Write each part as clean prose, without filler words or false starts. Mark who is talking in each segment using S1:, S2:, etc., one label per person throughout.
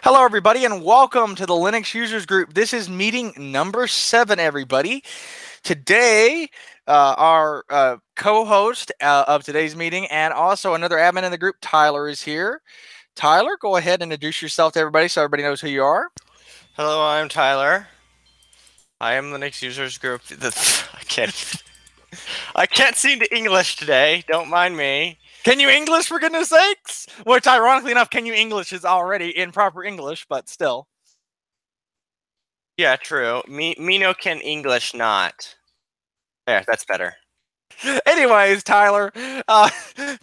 S1: Hello, everybody, and welcome to the Linux Users Group. This is meeting number 7, everybody. Today, our co-host of today's meeting and also another admin in the group, Tyler, is here. Tyler, go ahead and introduce yourself to everybody so everybody knows who you are.
S2: Hello, I'm Tyler. I am the Linux Users Group. I can't seem to English today. Don't mind me.
S1: Can you English, for goodness sakes? Which, ironically enough, can you English is already in proper English, but still.
S2: Yeah, true. Me no can English not. There, that's better.
S1: Anyways, Tyler,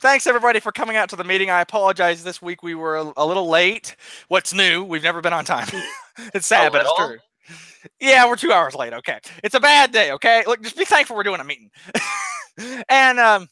S1: thanks everybody for coming out to the meeting. I apologize. This week we were a little late. What's new? We've never been on time. It's sad, but it's true. Yeah, we're 2 hours late. Okay, it's a bad day. Okay, look, just be thankful we're doing a meeting. And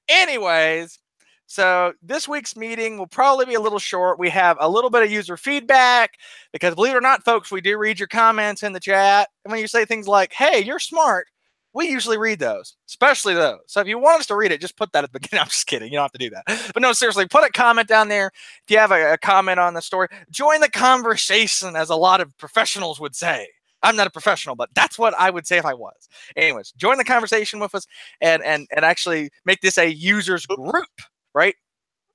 S1: anyways, so this week's meeting will probably be a little short. We have a little bit of user feedback because, believe it or not, folks, we do read your comments in the chat. And when you say things like, "Hey, you're smart," we usually read those, especially those. So if you want us to read it, just put that at the beginning. I'm just kidding. You don't have to do that. But no, seriously, put a comment down there. If you have a comment on the story, join the conversation, as a lot of professionals would say. I'm not a professional, but that's what I would say if I was. Anyways, join the conversation with us and actually make this a users group, right?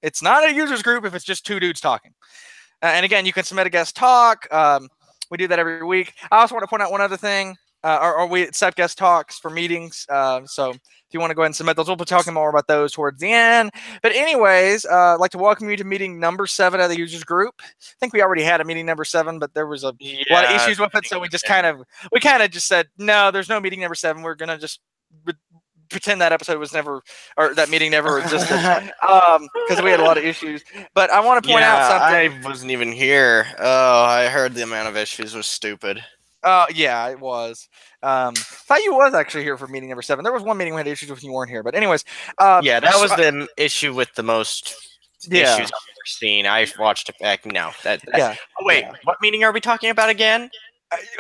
S1: It's not a users group if it's just two dudes talking. And again, you can submit a guest talk. We do that every week. I also want to point out one other thing. Or we accept guest talks for meetings. So if you want to go ahead and submit those, we'll be talking more about those towards the end. But anyways, I'd like to welcome you to meeting number 7 of the users group. I think we already had a meeting number 7, but there was a lot of issues with it. So we just kind of just said, no, there's no meeting number 7. We're going to just pretend that episode was never, or that meeting never existed, because we had a lot of issues. But I want to point out something.
S2: I wasn't even here. Oh, I heard the amount of issues was stupid.
S1: Yeah, it was. Thought you was actually here for meeting number 7. There was one meeting we had issues with, and you weren't here. But anyways,
S2: yeah, that was the issue with the most issues I've ever seen. I watched it back. No,
S1: yeah.
S2: Oh, wait, what meeting are we talking about again?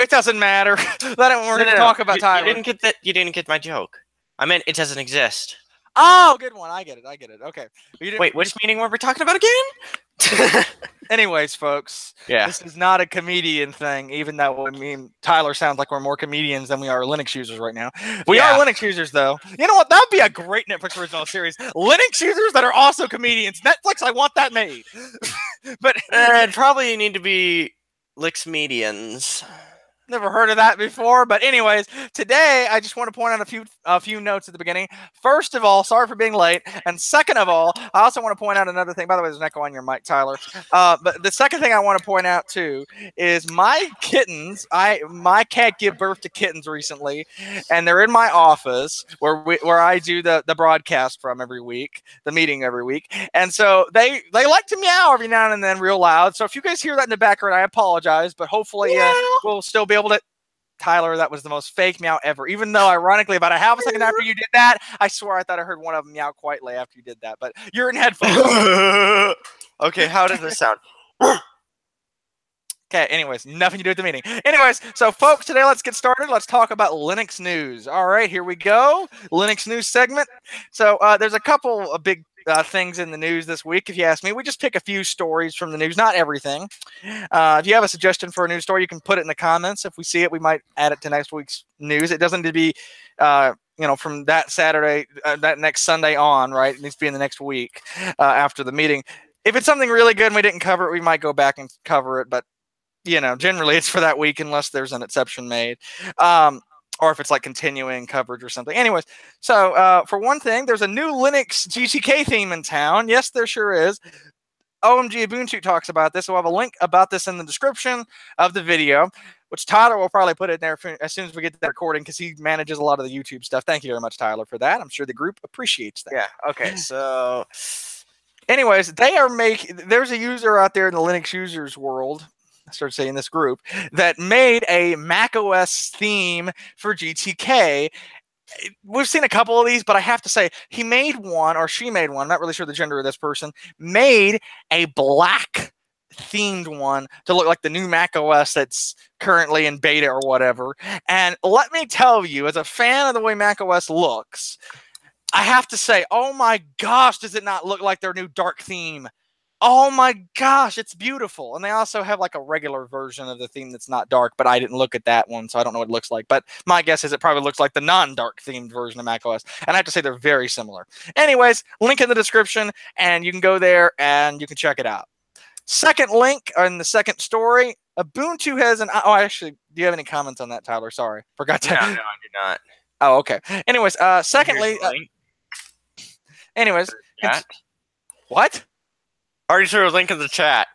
S1: It doesn't matter. We're going to talk about Tyler.
S2: You didn't get that. You didn't get my joke. I meant it doesn't exist.
S1: Oh, good one. I get it. Okay.
S2: Wait, which meeting were we talking about again?
S1: Anyways, folks, this is not a comedian thing, even though, I mean, Tyler sounds like we're more comedians than we are Linux users right now. We are Linux users, though. You know what? That would be a great Netflix original series. Linux users that are also comedians. Netflix, I want that made. But
S2: it'd probably need to be Lixmedians.
S1: Never heard of that before, but anyways, today I just want to point out a few notes at the beginning. First of all, sorry for being late, and second of all, I also want to point out another thing. By the way, there's an echo on your mic, Tyler. But the second thing I want to point out too is my kittens. My cat gave birth to kittens recently, and they're in my office where I do the broadcast from every week, the meeting every week, and so they like to meow every now and then real loud. So if you guys hear that in the background, I apologize, but hopefully we'll still be able to. Tyler, that was the most fake meow ever. Even though, ironically, about a half a second after you did that, I swear I thought I heard one of them meow quietly after you did that. But you're in headphones.
S2: Okay, how does this sound?
S1: Okay, anyways, nothing to do with the meeting. Anyways, so folks, today let's get started. Let's talk about Linux news. All right, here we go. Linux news segment. So there's a couple of big things in the news this week, if you ask me. We just pick a few stories from the news, not everything. If you have a suggestion for a news story, you can put it in the comments. If we see it, we might add it to next week's news. It doesn't need to be, from that Saturday, that next Sunday on, right? It needs to be in the next week after the meeting. If it's something really good and we didn't cover it, we might go back and cover it. But, generally it's for that week unless there's an exception made. Or if it's like continuing coverage or something. Anyways, so for one thing, there's a new Linux GTK theme in town. Yes, there sure is. OMG Ubuntu talks about this. So we'll have a link about this in the description of the video, which Tyler will probably put in there as soon as we get to that recording because he manages a lot of the YouTube stuff. Thank you very much, Tyler, for that. I'm sure the group appreciates that.
S2: Yeah, okay, so...
S1: Anyways, there's a user out there in the Linux users world, I started saying this group, that made a macOS theme for GTK. We've seen a couple of these, but I have to say, he made one, or she made one, I'm not really sure the gender of this person, made a black themed one to look like the new macOS that's currently in beta or whatever. And let me tell you, as a fan of the way macOS looks, I have to say, oh my gosh, does it not look like their new dark theme? Oh my gosh, it's beautiful. And they also have like a regular version of the theme that's not dark, but I didn't look at that one, so I don't know what it looks like. But my guess is it probably looks like the non-dark themed version of macOS. And I have to say they're very similar. Anyways, link in the description, and you can go there and you can check it out. Second link in the second story, Ubuntu has an... Oh, actually, do you have any comments on that, Tyler? Sorry. Forgot to...
S2: No, I did not.
S1: Oh, okay. Anyways, secondly... anyways... What?
S2: I already threw a link in the chat.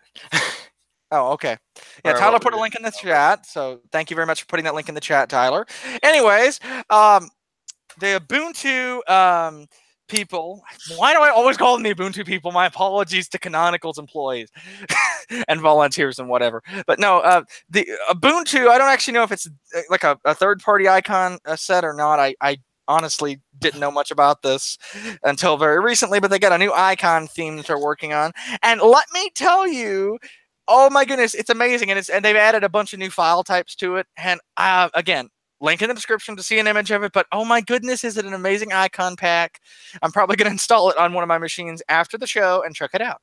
S1: Oh, okay. Yeah, Tyler put a link in the chat, so thank you very much for putting that link in the chat, Tyler. Anyways, the Ubuntu people... Why do I always call them the Ubuntu people? My apologies to Canonical's employees and volunteers and whatever. But no, the Ubuntu, I don't actually know if it's like a third-party icon set or not. I honestly didn't know much about this until very recently, but they got a new icon theme that they're working on. And let me tell you, oh my goodness, it's amazing. And they've added a bunch of new file types to it. And again, link in the description to see an image of it. But oh my goodness, is it an amazing icon pack? I'm probably going to install it on one of my machines after the show and check it out.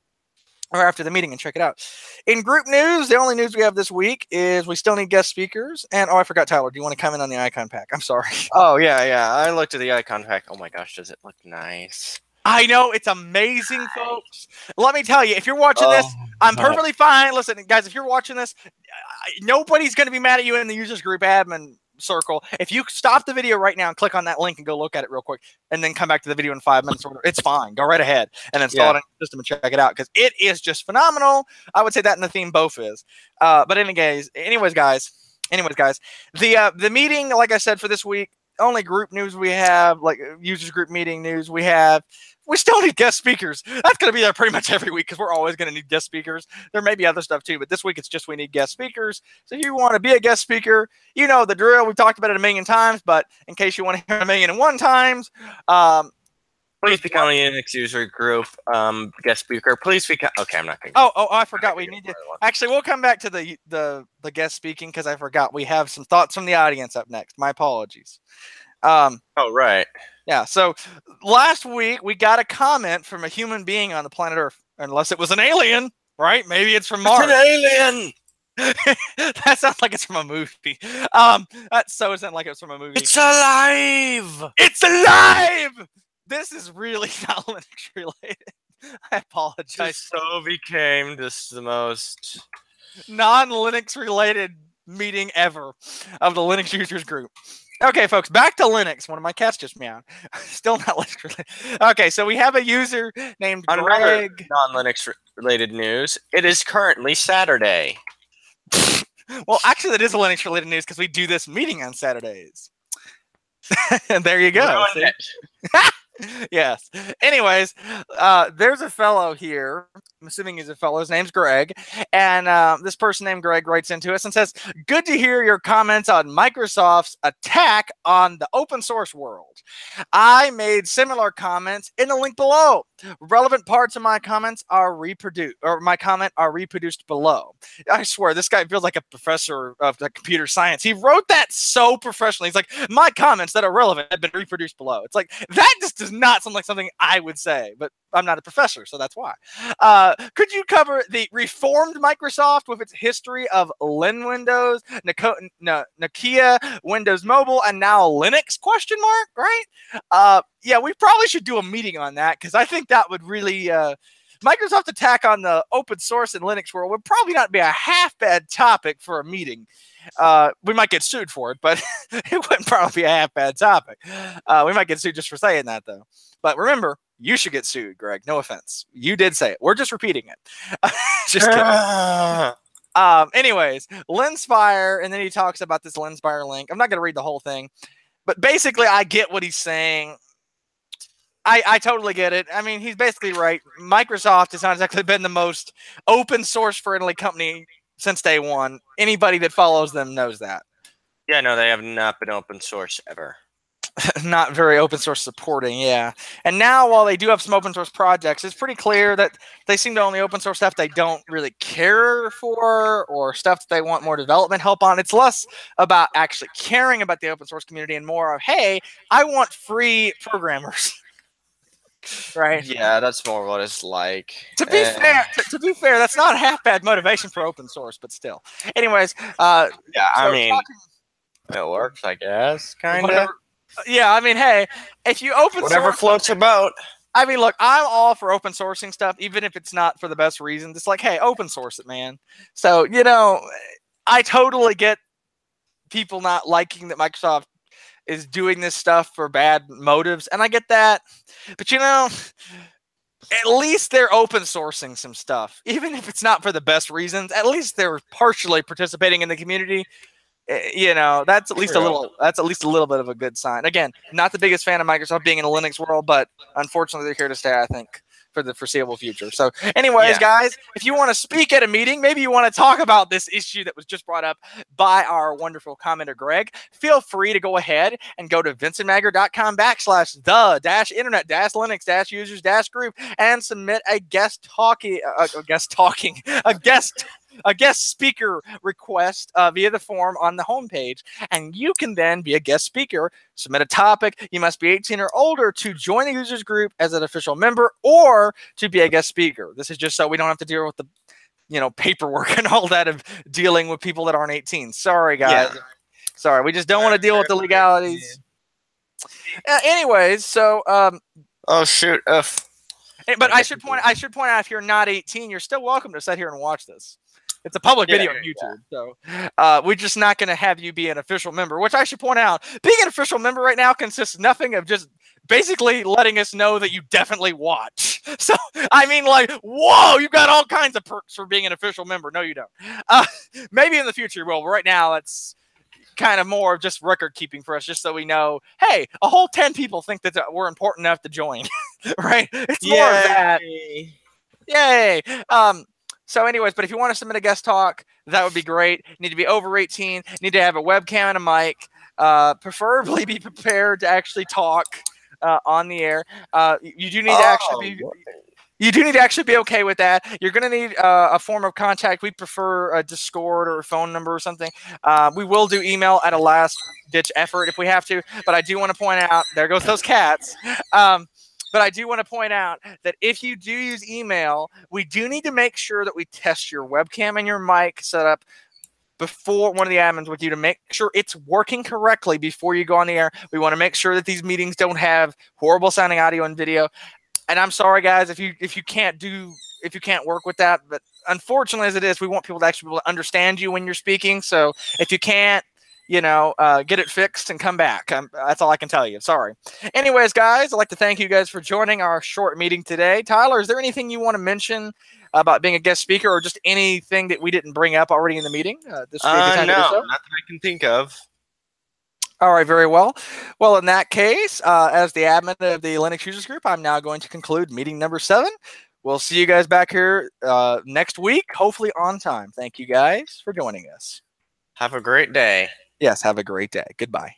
S1: Or after the meeting and check it out. In group news, the only news we have this week is we still need guest speakers. And, oh, I forgot, Tyler, do you want to comment on the icon pack? I'm sorry.
S2: Oh, yeah. I looked at the icon pack. Oh, my gosh, does it look nice?
S1: I know, it's amazing, folks. Let me tell you, if you're watching this, I'm perfectly fine. Listen, guys, if you're watching this, nobody's going to be mad at you in the users group admin circle. If you stop the video right now and click on that link and go look at it real quick and then come back to the video in 5 minutes, it's fine. Go right ahead and install it on your system and check it out because it is just phenomenal. I would say that in the theme both is. But anyways, guys, the meeting, like I said, for this week, only group news we have, like users group meeting news we have. We still need guest speakers. That's going to be there pretty much every week because we're always going to need guest speakers. There may be other stuff too, but this week it's just we need guest speakers. So if you want to be a guest speaker, you know the drill. We've talked about it a million times, but in case you want to hear it 1,001 times,
S2: please become a Unix user group guest speaker. Please become... Okay, I'm not going
S1: to... Oh, I forgot. We need to... Actually, we'll come back to the guest speaking because I forgot. We have some thoughts from the audience up next. My apologies.
S2: Oh, right.
S1: Yeah, so last week we got a comment from a human being on the planet Earth, unless it was an alien, right? Maybe it's from Mars.
S2: It's an alien!
S1: That sounds like it's from a movie. That so sounds like it's from a movie.
S2: It's alive!
S1: It's alive! This is really not Linux related. I apologize.
S2: This so became just the most
S1: non-Linux related meeting ever of the Linux users group. Okay, folks, back to Linux. One of my cats just meowed. Still not Linux related. Okay, so we have a user named Greg.
S2: Non-Linux related news. It is currently Saturday.
S1: Well, actually, that is a Linux related news because we do this meeting on Saturdays. And there you go. Yes. Anyways, there's a fellow here. I'm assuming he's a fellow. His name's Greg. And this person named Greg writes into us and says, good to hear your comments on Microsoft's attack on the open source world. I made similar comments in the link below. Relevant parts of my comments are reproduced, or my comment are reproduced below. I swear, this guy feels like a professor of computer science. He wrote that so professionally. He's like, my comments that are relevant have been reproduced below. It's like, that just does not sound like something I would say, but I'm not a professor, so that's why. Could you cover the reformed Microsoft with its history of Lin Windows, Nokia, Windows Mobile, and now Linux, ? Right? Yeah, we probably should do a meeting on that because I think that would really... Microsoft's attack on the open source and Linux world would probably not be a half bad topic for a meeting. We might get sued for it, but it wouldn't probably be a half bad topic. We might get sued just for saying that, though. But remember, you should get sued, Greg. No offense. You did say it. We're just repeating it. Just kidding. Anyways, Linspire, and then he talks about this Linspire link. I'm not going to read the whole thing, but basically, I get what he's saying. I totally get it. I mean, he's basically right. Microsoft has not exactly been the most open source friendly company since day one. Anybody that follows them knows that.
S2: Yeah, no, they have not been open source ever.
S1: Not very open source supporting, yeah. And now, while they do have some open source projects, it's pretty clear that they seem to only open source stuff they don't really care for or stuff that they want more development help on. It's less about actually caring about the open source community and more of, hey, I want free programmers. right?
S2: Yeah, that's more what it's like.
S1: To be fair, to be fair, that's not a half bad motivation for open source, but still. Anyways,
S2: yeah,
S1: so
S2: I mean, it works, I guess, kind of.
S1: Yeah, I mean, hey, if you open
S2: whatever
S1: source,
S2: floats your boat.
S1: I mean, look, I'm all for open sourcing stuff, even if it's not for the best reasons. It's like, hey, open source it, man. So, you know, I totally get people not liking that Microsoft is doing this stuff for bad motives, and I get that. But, you know, at least they're open sourcing some stuff. Even if it's not for the best reasons, at least they're partially participating in the community. You know, that's at least a little bit of a good sign. Again, not the biggest fan of Microsoft being in the Linux world, but unfortunately they're here to stay, I think, for the foreseeable future. So anyways, guys, if you want to speak at a meeting, maybe you want to talk about this issue that was just brought up by our wonderful commenter Greg, feel free to go ahead and go to vincentmagger.com/the-internet-linux-users-group and submit a guest speaker request via the form on the homepage, and you can then be a guest speaker, submit a topic. You must be 18 or older to join the users group as an official member or to be a guest speaker. This is just so we don't have to deal with the paperwork and all that of dealing with people that aren't 18. Sorry, guys. Yeah. Sorry, we just don't want to deal with the legalities. Anyways, so
S2: oh shoot.
S1: But I should point out, if you're not 18, you're still welcome to sit here and watch this. It's a public video on YouTube, so we're just not going to have you be an official member, which I should point out, being an official member right now consists of nothing of just basically letting us know that you definitely watch. So, I mean, like, whoa, you got all kinds of perks for being an official member. No, you don't. Maybe in the future, well, right now, it's kind of more of just record keeping for us, just so we know, hey, a whole 10 people think that we're important enough to join, right? It's more of that. Yay. So anyways, but if you want to submit a guest talk, that would be great. You need to be over 18, need to have a webcam and a mic, preferably be prepared to actually talk on the air. You do need to actually be... You do need to actually be okay with that. You're going to need a form of contact. We prefer a Discord or a phone number or something. We will do email at a last-ditch effort if we have to. But I do want to point out, there goes those cats. But I do want to point out that if you do use email, we do need to make sure that we test your webcam and your mic setup before one of the admins with you to make sure it's working correctly before you go on the air. We want to make sure that these meetings don't have horrible sounding audio and video. And I'm sorry, guys, if you can't work with that, but unfortunately, as it is, we want people to actually be able to understand you when you're speaking. So if you can't, get it fixed and come back. That's all I can tell you. Sorry. Anyways, guys, I'd like to thank you guys for joining our short meeting today. Tyler, is there anything you want to mention about being a guest speaker, or just anything that we didn't bring up already in the meeting? This would be a good time to do so.
S2: Not that I can think of.
S1: All right, very well. Well, in that case, as the admin of the Linux Users Group, I'm now going to conclude meeting number 7. We'll see you guys back here next week, hopefully on time. Thank you guys for joining us.
S2: Have a great day.
S1: Yes, have a great day. Goodbye.